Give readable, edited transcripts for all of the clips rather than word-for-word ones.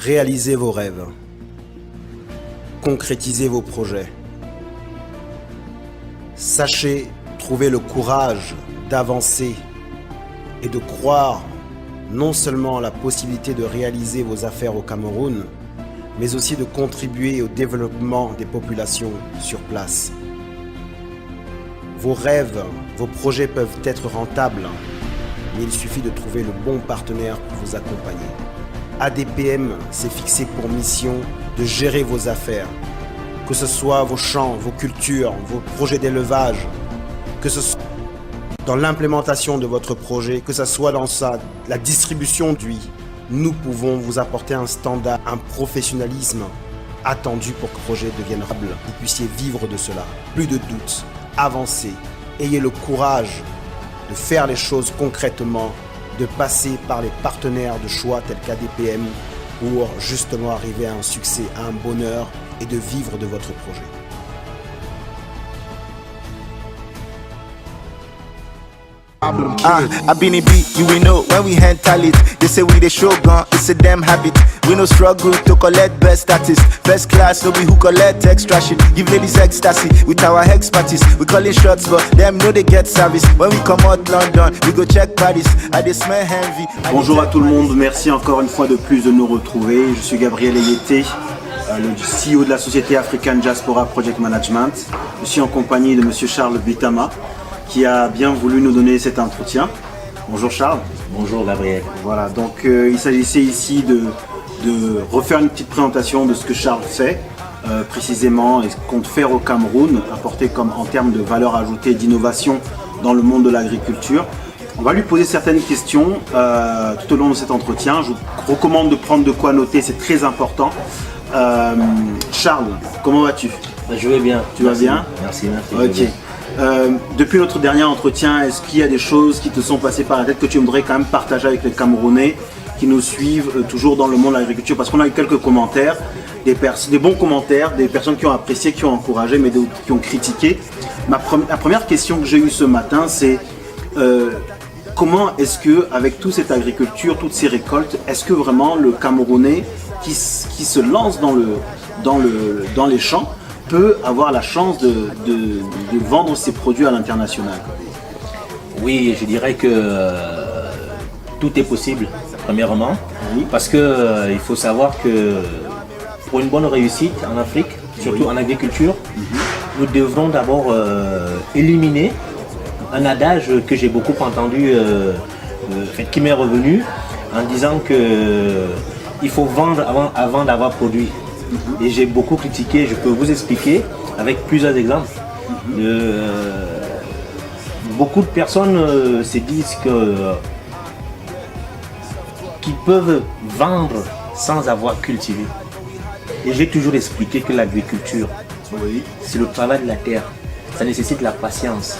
Réalisez vos rêves. Concrétisez vos projets. Sachez trouver le courage d'avancer et de croire non seulement à la possibilité de réaliser vos affaires au Cameroun, mais aussi de contribuer au développement des populations sur place. Vos rêves, vos projets peuvent être rentables, mais il suffit de trouver le bon partenaire pour vous accompagner. ADPM s'est fixé pour mission de gérer vos affaires, que ce soit vos champs, vos cultures, vos projets d'élevage, que ce soit dans l'implémentation de votre projet, que ce soit dans la distribution d'huile. Nous pouvons vous apporter un standard, un professionnalisme attendu pour que le projet devienne rentable et que vous puissiez vivre de cela. Plus de doute, avancez, ayez le courage de faire les choses concrètement, de passer par les partenaires de choix tels qu'ADPM pour justement arriver à un succès, à un bonheur et de vivre de votre projet. I been a beat, you will know when we handle it. They say we the shogun, it's a damn habit. We no struggle to collect best status. First class, no be who collect extra shit. Give ladies ecstasy with our expertise. We calling shots, but them know they get service. When we come out London, we go check Paris. I dey smell envy. Bonjour à tout le monde, merci encore une fois de plus de nous retrouver. Je suis Gabriel Eyete, le CEO de la société African Diaspora Project Management. Je suis en compagnie de Monsieur Charles Bitama, qui a bien voulu nous donner cet entretien. Bonjour Charles. Bonjour Gabriel. Voilà, donc il s'agissait ici de refaire une petite présentation de ce que Charles fait précisément et ce qu'on compte faire au Cameroun, apporter comme en termes de valeur ajoutée, d'innovation dans le monde de l'agriculture. On va lui poser certaines questions tout au long de cet entretien. Je vous recommande de prendre de quoi noter, c'est très important. Charles, comment vas-tu? Je vais bien. Tu vas bien? Merci. Ok. Depuis notre dernier entretien, est-ce qu'il y a des choses qui te sont passées par la tête que tu voudrais quand même partager avec les Camerounais qui nous suivent toujours dans le monde de l'agriculture? Parce qu'on a eu quelques commentaires, des bons commentaires, des personnes qui ont apprécié, qui ont encouragé, mais qui ont critiqué. La première question que j'ai eue ce matin, c'est comment est-ce que, avec toute cette agriculture, toutes ces récoltes, est-ce que vraiment le Camerounais qui se lance dans les champs peut avoir la chance de vendre ses produits à l'international? Oui, je dirais que tout est possible, premièrement, Oui. parce que il faut savoir que pour une bonne réussite en Afrique, surtout en agriculture, nous devrons d'abord éliminer un adage que j'ai beaucoup entendu, qui m'est revenu, en disant que il faut vendre avant d'avoir produit. Et j'ai beaucoup critiqué, je peux vous expliquer avec plusieurs exemples. Beaucoup de personnes se disent qu'ils peuvent vendre sans avoir cultivé. Et j'ai toujours expliqué que l'agriculture, c'est le travail de la terre. Ça nécessite la patience.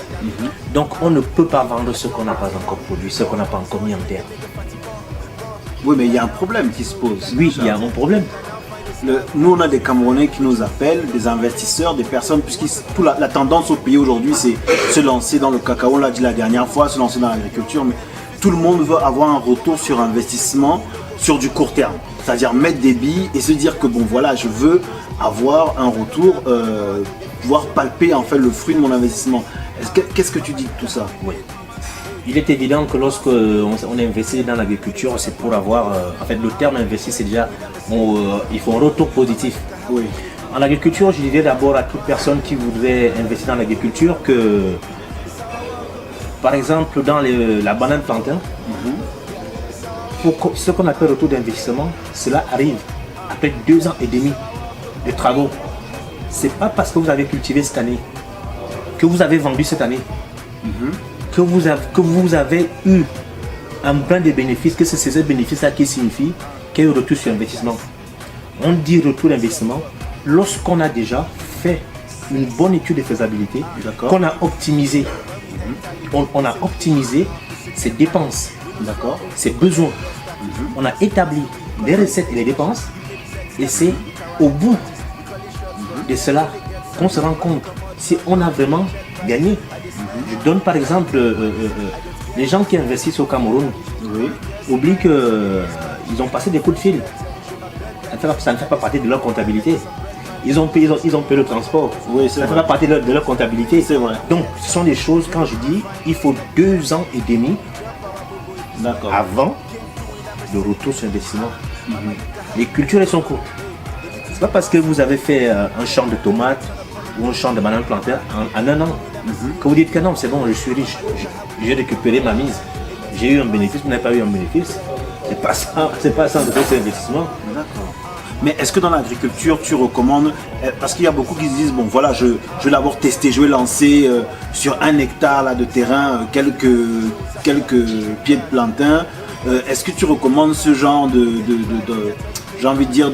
Donc on ne peut pas vendre ce qu'on n'a pas encore produit, ce qu'on n'a pas encore mis en terre. Oui, mais il y a un problème qui se pose. Oui, il y a un problème. Nous, on a des Camerounais qui nous appellent, des investisseurs, des personnes, puisque la tendance au pays aujourd'hui, c'est se lancer dans le cacao, on l'a dit la dernière fois, se lancer dans l'agriculture, mais tout le monde veut avoir un retour sur investissement sur du court terme. C'est-à-dire mettre des billes et se dire que bon voilà, je veux avoir un retour, pouvoir palper en fait le fruit de mon investissement. Qu'est-ce que tu dis de tout ça? Oui. Il est évident que lorsque on investit dans l'agriculture, c'est pour avoir, en fait le terme investi, c'est déjà, il faut un retour positif. Oui. En agriculture, je dirais d'abord à toute personne qui voudrait investir dans l'agriculture que, par exemple, dans la banane plantain, pour ce qu'on appelle retour d'investissement, cela arrive après 2 ans et demi de travaux. C'est pas parce que vous avez cultivé cette année, que vous avez vendu cette année, que vous avez eu un brin de bénéfices, que c'est ce bénéfice-là qui signifie qu'il y a eu retour sur investissement. On dit retour d'investissement lorsqu'on a déjà fait une bonne étude de faisabilité, qu'on a optimisé. On a optimisé ses dépenses, ses besoins. On a établi les recettes et les dépenses, et c'est au bout de cela qu'on se rend compte si on a vraiment gagné. Je donne par exemple les gens qui investissent au Cameroun oublient qu'ils ont passé des coups de fil. ça ne fait pas partie de leur comptabilité. Ils ont payé le transport. Oui, ça ne fait pas partie de leur comptabilité. C'est vrai. Donc, ce sont des choses, quand je dis, il faut 2 ans et demi avant le retour sur investissement. Les cultures, elles sont courtes. C'est pas parce que vous avez fait un champ de tomates ou un champ de bananes plantées en 1 an que vous dites que non, c'est bon, je suis riche, j'ai récupéré ma mise, j'ai eu un bénéfice, vous n'avez pas eu un bénéfice. C'est pas ça de faire cet investissement. D'accord. Mais est-ce que dans l'agriculture, tu recommandes, parce qu'il y a beaucoup qui se disent, bon voilà, je vais d'abord tester, je vais lancer sur 1 hectare là, de terrain quelques pieds de plantain. Est-ce que tu recommandes ce genre j'ai envie de dire,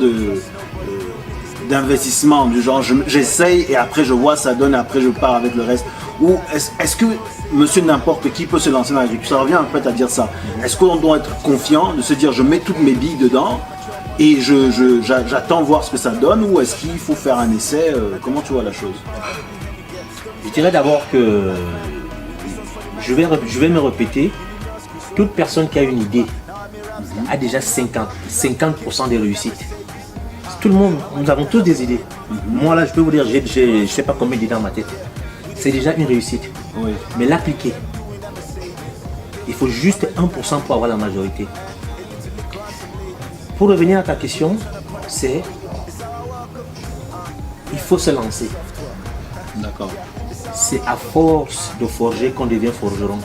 d'investissement, du genre j'essaye et après je vois ça donne et après je pars avec le reste? Ou est-ce que monsieur n'importe qui peut se lancer dans l'agriculture? Ça revient en fait à dire ça. Est-ce qu'on doit être confiant de se dire je mets toutes mes billes dedans et j'attends voir ce que ça donne, ou est-ce qu'il faut faire un essai? Comment tu vois la chose? Je dirais d'abord que je vais me répéter, toute personne qui a une idée a déjà 50% de réussite. Tout le monde, nous avons tous des idées. Moi là, je peux vous dire, je ne sais pas combien d'idées dans ma tête. C'est déjà une réussite. Oui. Mais l'appliquer, il faut juste 1% pour avoir la majorité. Pour revenir à ta question, c'est il faut se lancer. D'accord. C'est à force de forger qu'on devient forgeron.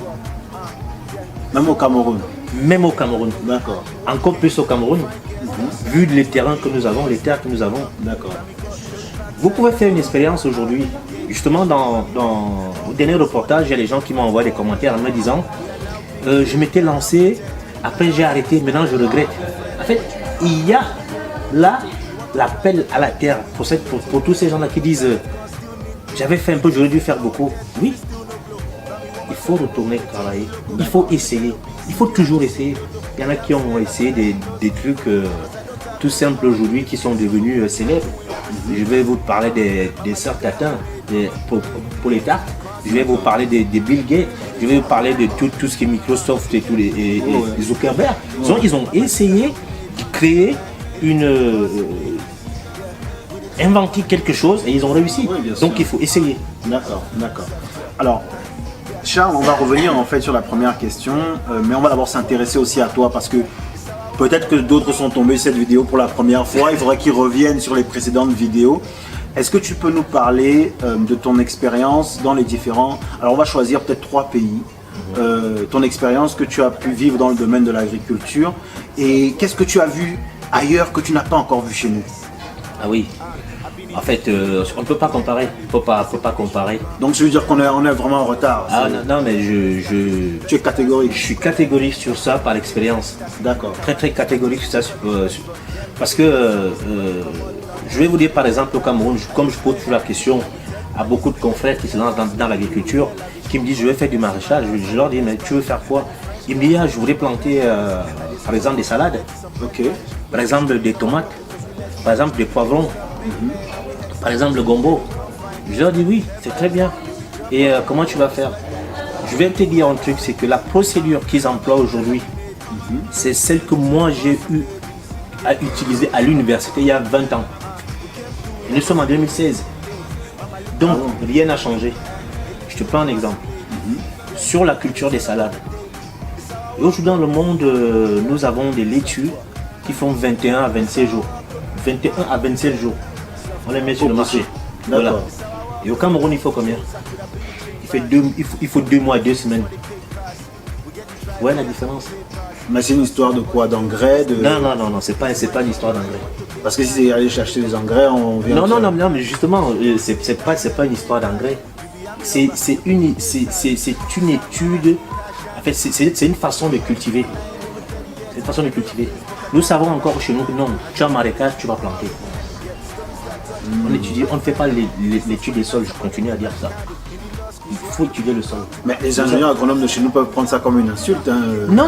Même au Cameroun? Même au Cameroun. D'accord. Encore plus au Cameroun, vu les terrains que nous avons, les terres que nous avons. D'accord. Vous pouvez faire une expérience aujourd'hui. Justement, dans le dernier reportage, il y a des gens qui m'ont envoyé des commentaires en me disant je m'étais lancé, après j'ai arrêté, maintenant je regrette. En fait, il y a là l'appel à la terre pour tous ces gens-là qui disent j'avais fait un peu, j'aurais dû faire beaucoup. Oui, il faut retourner travailler, il faut essayer, il faut toujours essayer. Il y en a qui ont essayé des trucs tout simples aujourd'hui qui sont devenus célèbres. Je vais vous parler des sœurs Tatin pour les tartes. Je vais vous parler des Bill Gates. Je vais vous parler de tout ce qui est Microsoft et tous les Zuckerberg. Donc, ils ont essayé de créer inventer quelque chose et ils ont réussi. Oui, bien sûr. Donc il faut essayer. D'accord, d'accord. Alors, Charles, on va revenir en fait sur la première question, mais on va d'abord s'intéresser aussi à toi parce que peut-être que d'autres sont tombés sur cette vidéo pour la première fois. Il faudrait qu'ils reviennent sur les précédentes vidéos. Est-ce que tu peux nous parler de ton expérience dans les différents... Alors on va choisir peut-être 3 pays. Ton expérience que tu as pu vivre dans le domaine de l'agriculture et qu'est-ce que tu as vu ailleurs que tu n'as pas encore vu chez nous? Ah oui. En fait, on ne peut pas comparer. On peut pas comparer. Donc ça veut dire qu'on est vraiment en retard. Ah non, mais Tu es catégorique. je suis catégorique sur ça par l'expérience. D'accord. Très très catégorique sur ça. Parce que je vais vous dire par exemple au Cameroun, comme je pose toujours la question à beaucoup de confrères qui se lancent dans l'agriculture, qui me disent je vais faire du maraîchage, je leur dis mais tu veux faire quoi? Ils me disent je voudrais planter par exemple des salades, Ok. par exemple des tomates, par exemple des poivrons, par exemple le gombo. Je leur dis oui, c'est très bien. Et comment tu vas faire? Je vais te dire un truc, c'est que la procédure qu'ils emploient aujourd'hui, c'est celle que moi j'ai eu à utiliser à l'université il y a 20 ans. Et nous sommes en 2016. Donc rien n'a changé. Je te prends un exemple. Sur la culture des salades. Et aujourd'hui dans le monde, nous avons des laitues qui font 21 à 27 jours. 21 à 27 jours. On les met sur le marché. Voilà. Et au Cameroun, il faut combien? Il faut 2 mois et 2 semaines. Ouais, la différence. Mais c'est une histoire de quoi? D'engrais Non, c'est pas une histoire d'engrais. Parce que si c'est aller chercher des engrais, on vient... Non, mais justement, c'est pas une histoire d'engrais. C'est une étude, en fait, c'est une façon de cultiver. C'est une façon de cultiver. Nous savons encore chez nous que non, tu as un marécage, tu vas planter. On étudie, on ne fait pas l'étude des sols, je continue à dire ça. Il faut étudier le sol. Mais les ingénieurs agronomes de chez nous peuvent prendre ça comme une insulte. Hein. Non,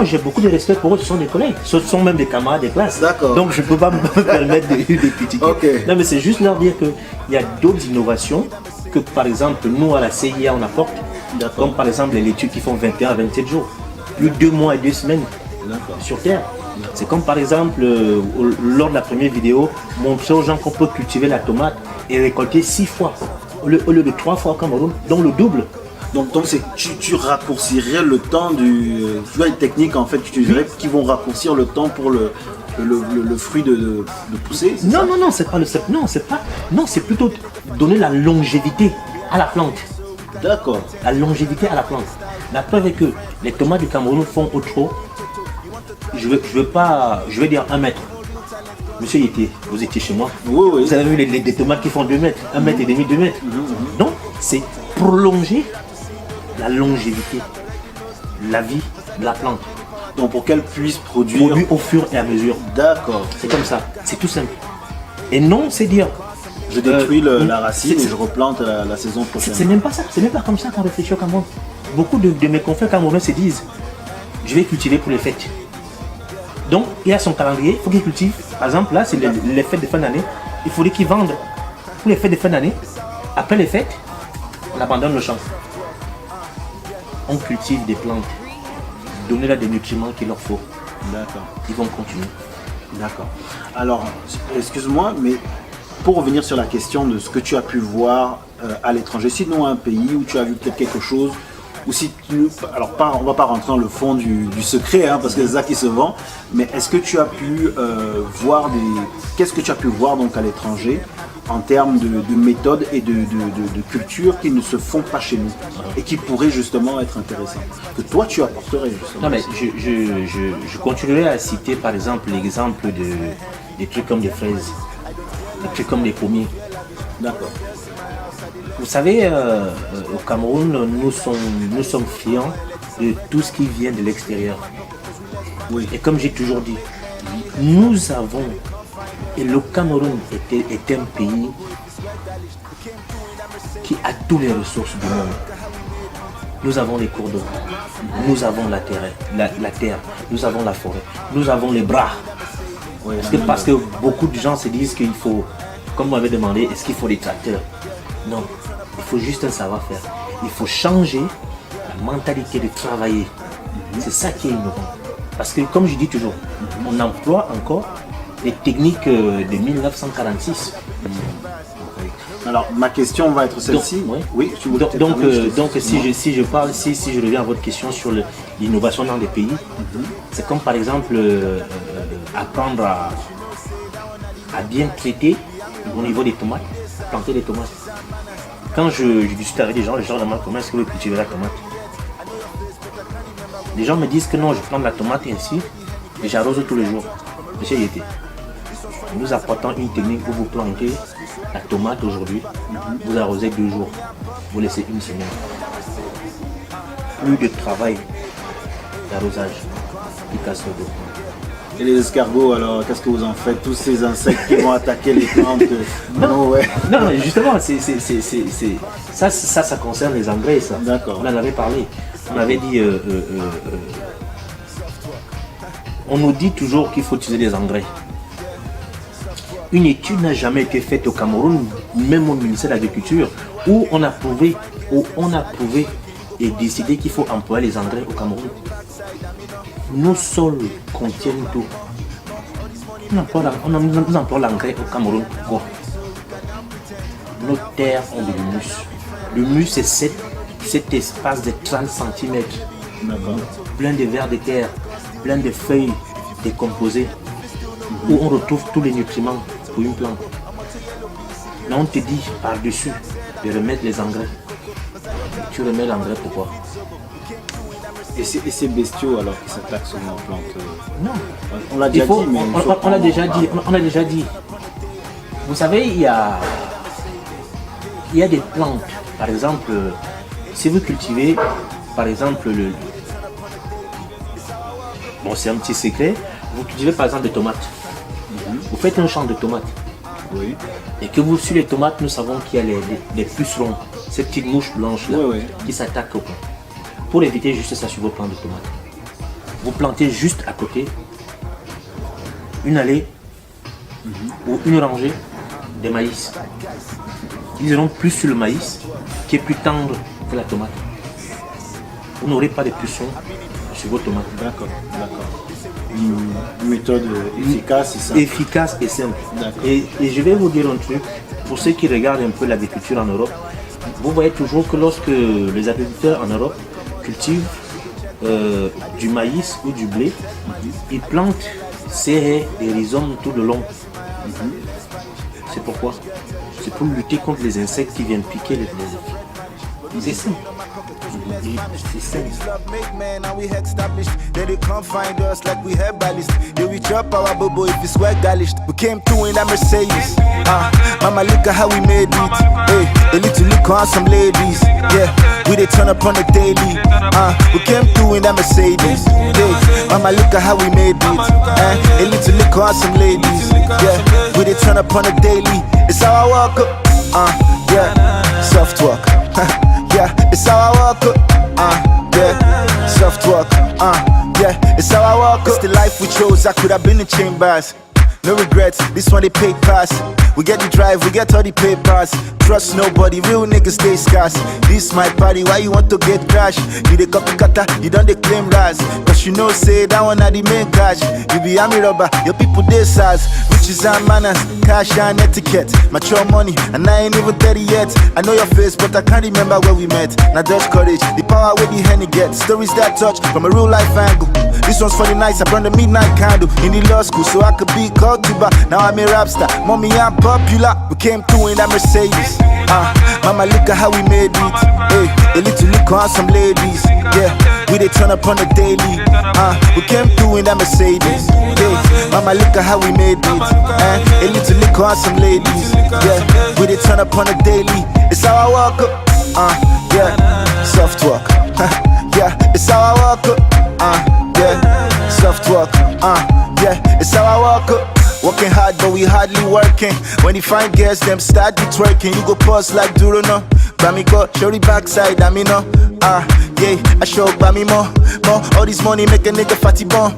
j'ai beaucoup de respect pour eux, ce sont des collègues, ce sont même des camarades de classe. D'accord. Donc je ne peux pas me permettre de critiquer. Okay. Non, mais c'est juste leur dire qu'il y a d'autres innovations que par exemple nous à la CIA on apporte. Comme par exemple les laitues qui font 21 à 27 jours. Plus 2 mois et 2 semaines sur Terre. C'est comme par exemple, lors de la première vidéo, montrer aux gens qu'on peut cultiver la tomate et récolter 6 fois au lieu de 3 fois au Cameroun, donc le double. Donc tu raccourcirais le temps du... Tu vois les techniques en fait que tu utiliserais qui vont raccourcir le temps pour le fruit de pousser. Non, c'est pas le non, c'est plutôt donner la longévité à la plante. D'accord. La longévité à la plante. La preuve est que les tomates du Cameroun font au trop, je vais dire 1 mètre. Monsieur Yété, vous étiez chez moi. Oui. Vous avez vu les tomates qui font 2 mètres, 1 mètre et demi, 2 mètres. Donc, c'est prolonger la longévité, la vie de la plante. Donc pour qu'elle puisse produire... Produit au fur et à mesure. D'accord. C'est comme ça, c'est tout simple. Et non, c'est dire... Je détruis la racine et je replante la saison prochaine. C'est même pas ça, c'est même pas comme ça qu'on réfléchit au Cameroun. Beaucoup de mes confrères camerounais se disent, je vais cultiver pour les fêtes. Donc, il a son calendrier, il faut qu'il cultive. Par exemple, là, c'est les fêtes de fin d'année. Il faudrait qu'ils vendent pour les fêtes de fin d'année. Après les fêtes, on abandonne le champ. On cultive des plantes. Donnez-leur des nutriments qu'il leur faut. D'accord. Ils vont continuer. D'accord. Alors, excuse-moi, mais pour revenir sur la question de ce que tu as pu voir à l'étranger, sinon un pays où tu as vu peut-être quelque chose, ou si tu... Alors, on ne va pas rentrer dans le fond du secret, hein, parce que c'est ça qui se vend, mais est-ce que tu as pu voir des... Qu'est-ce que tu as pu voir donc à l'étranger en termes de méthodes et de culture qui ne se font pas chez nous et qui pourraient justement être intéressants, que toi tu apporterais justement? Non mais je continuerai à citer par exemple l'exemple des trucs comme des fraises, des trucs comme des pommiers. D'accord. Vous savez, au Cameroun, nous sommes friands de tout ce qui vient de l'extérieur. Oui. Et comme j'ai toujours dit, nous avons, et le Cameroun est un pays qui a toutes les ressources du monde. Nous avons les cours d'eau, nous avons la terre, nous avons la forêt, nous avons les bras. Oui, Parce que beaucoup de gens se disent qu'il faut, comme vous m'avez demandé, est-ce qu'il faut des tracteurs? Non, il faut juste un savoir-faire. Il faut changer la mentalité de travailler. C'est ça qui est innovant. Parce que comme je dis toujours, on emploie encore les techniques de 1946. Alors ma question va être celle-ci. Oui, tu voulais peut-être terminer, donc si je reviens à votre question sur l'innovation dans les pays, c'est comme par exemple apprendre à bien traiter au niveau des tomates, planter des tomates. Quand je discute avec des gens, les gens demandent comment est-ce que vous cultivez la tomate. Les gens me disent que non, je plante la tomate et ainsi, et j'arrose tous les jours. Monsieur Yété, nous apportons une technique où vous plantez la tomate aujourd'hui, vous arrosez 2 jours, vous laissez 1 semaine. Plus de travail d'arrosage qui casse le dos. Et les escargots, alors qu'est-ce que vous en faites? Tous ces insectes qui vont attaquer les plantes? Non, justement, ça concerne les engrais, ça. D'accord. On en avait parlé. On avait dit, on nous dit toujours qu'il faut utiliser des engrais. Une étude n'a jamais été faite au Cameroun, même au ministère de l'Agriculture, où on a prouvé et décidé qu'il faut employer les engrais au Cameroun. Nos sols contiennent tout. Nous employons l'engrais au Cameroun. Pourquoi? Nos terres ont de l'humus. L'humus, c'est cet espace de 30 cm, plein de vers de terre, plein de feuilles décomposées, où on retrouve tous les nutriments pour une plante. Là, on te dit par-dessus de remettre les engrais. Tu remets l'engrais pourquoi? Et ces bestiaux alors qui s'attaquent sur nos plantes? Non. On l'a déjà dit, mais on l'a déjà dit. Vous savez, il y a des plantes. Par exemple, si vous cultivez, par exemple, bon, c'est un petit secret. Vous cultivez par exemple des tomates. Vous faites un champ de tomates. Oui. Et que vous, sur les tomates, nous savons qu'il y a les pucerons, ces petites mouches blanches là, qui s'attaquent au plant. Pour éviter juste ça sur vos plants de tomates, vous plantez juste à côté une allée ou une rangée de maïs. Ils iront plus sur le maïs qui est plus tendre que la tomate. Vous n'aurez pas de pucerons sur vos tomates. D'accord. Une méthode efficace, c'est ça. Efficace et simple. D'accord. Et je vais vous dire un truc, pour ceux qui regardent un peu l'agriculture en Europe, vous voyez toujours que lorsque les agriculteurs en Europe cultivent du maïs ou du blé, ils plantent ces haies et rhizomes tout le long. C'est pourquoi? C'est pour lutter contre les insectes qui viennent piquer les épis. C'est simple. C'est simple. Love make man, now we established. Then they come find us like we herbalist. Yeah, we drop our bobo if it's swag galished. We came through in that Mercedes. Mama, look at how we made it. Hey, a little look on some ladies. Yeah, we they turn up on the daily. We came through in that Mercedes. Hey, mama, look at how we made it. A little look on some ladies. Yeah, we they turn up on the daily. It's how I walk up. Yeah, soft walk. Yeah, it's how I walk up. Yeah, soft walk. Yeah, it's how I walk up. It's the life we chose. I could have been in chambers. No regrets, this one they paid pass. We get the drive, we get all the papers. Trust nobody, real niggas stay scarce. This my party, why you want to get crash? You the copy cutter, you don't they claim rise. Cause you know say that one are the main cash. You be army robber, your people they size. Riches and manners, cash and etiquette. Mature money, and I ain't even 30 yet. I know your face, but I can't remember where we met. Now Dutch courage, the power where the henny gets. Stories that touch from a real life angle. This one's for the nights, I burn the midnight candle in the law school so I could be called tuba. Now I'm a rap star, mommy I'm popular. We came through in that Mercedes. Mama look at how we made it. Hey, a little look on some ladies. Yeah, we they turn up on the daily. We came through in that Mercedes. Hey, mama look at how we made it. A little look on some ladies. Yeah, we they turn up on the daily. It's how I walk up. Yeah, soft walk. Yeah, it's how I walk up. Yeah, soft walk. Yeah, it's how I walk up. Working hard, but we hardly working. When you find girls, them start be twerking. You go pause like Duro, no. Bami go, show the backside, I mean, no. Yeah, I show Bami more. All this money make a nigga fatty bomb.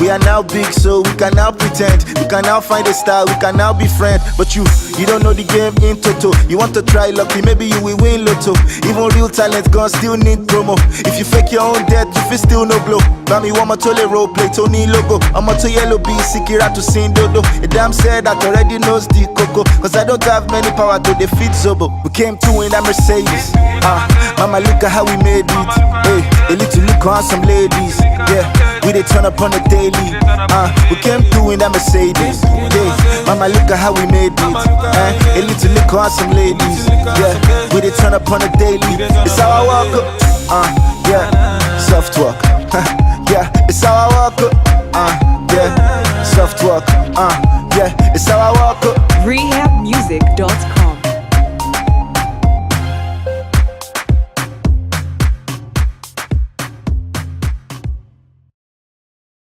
We are now big, so we can now pretend. We can now find a star, we can now be friends. But you don't know the game in toto. You want to try lucky, maybe you will win lotto. Even real talent gon' still need promo. If you fake your own death, you feel still no blow. Bami want my tole role play, Tony logo. I'm a to yellow B, Sikira to sing dodo. A damn said that already knows the coco. Cause I don't have many power to defeat Zobo. We came through in that Mercedes. Mama look at how we made it. Hey, a little look on some ladies. Yeah, we they turn up on the daily. We came through in that Mercedes. Hey, mama look at how we made it. A little look on some ladies. Yeah, we they turn up on the daily. It's how I walk up. Yeah, soft walk. Yeah, it's how I walk up. Yeah, soft walk. Yeah, it's how I walk up. rehabmusic.com